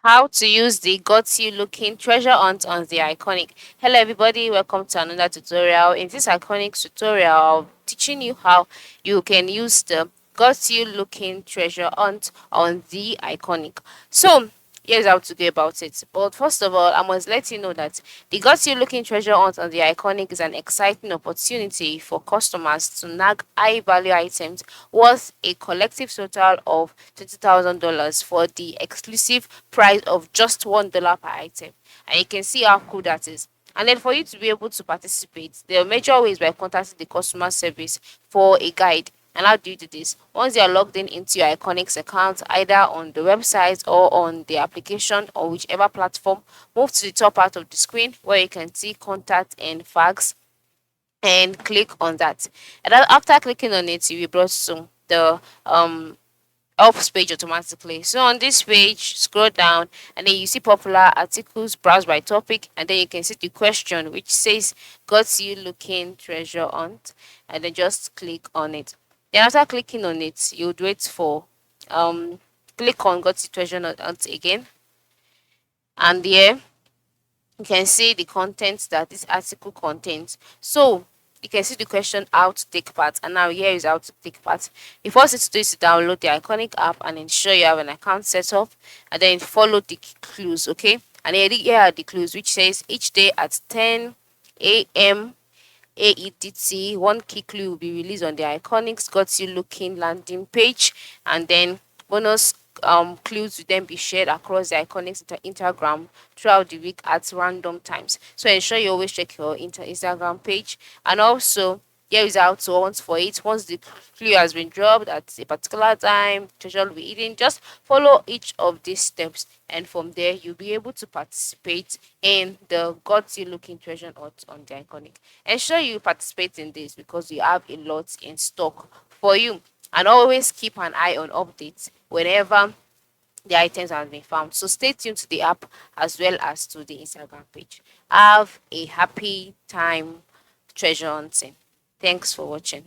How to use the got you looking treasure hunt on the iconic. Hello everybody, welcome to another tutorial. In this iconic tutorial, I'll teaching you how you can use the got you looking treasure hunt on the iconic. So here's how to go about it. But first of all, I must let you know that the got you looking treasure hunt on the iconic is an exciting opportunity for customers to nag high value items worth a collective total of $20,000 for the exclusive price of just $1 per item. And you can see how cool that is. And then for you to be able to participate, there are major ways by contacting the customer service for a guide. And how do you do this? Once you are logged in into your Iconics account, either on the website or on the application or whichever platform, move to the top part of the screen where you can see contact and fax and click on that. And then after clicking on it, you'll be brought to the helps page automatically. So on this page, scroll down and then you see popular articles, browse by topic, and then you can see the question which says got you looking treasure hunt, and then just click on it. Then after clicking on it, you would wait for um click on got you treasure hunt again, and here you can see the content that this article contains. So you can see the question how to take part, and now here is how to take part. The first thing to do is to download the iconic app and ensure you have an account set up, and then follow the clues. Okay, and here are the clues which says each day at 10 a.m. AEDT, one key clue will be released on the Iconics Got You Looking landing page, and then bonus clues will then be shared across the Iconics Instagram throughout the week at random times. So ensure you always check your Instagram page, and also here is how to hunt for it. Once the clue has been dropped at a particular time, treasure will be eaten. Just follow each of these steps, and from there you'll be able to participate in the Got You Looking treasure hunt on the Iconic. Ensure you participate in this because we have a lot in stock for you. And always keep an eye on updates whenever the items have been found. So stay tuned to the app as well as to the Instagram page. Have a happy time treasure hunting. Thanks for watching.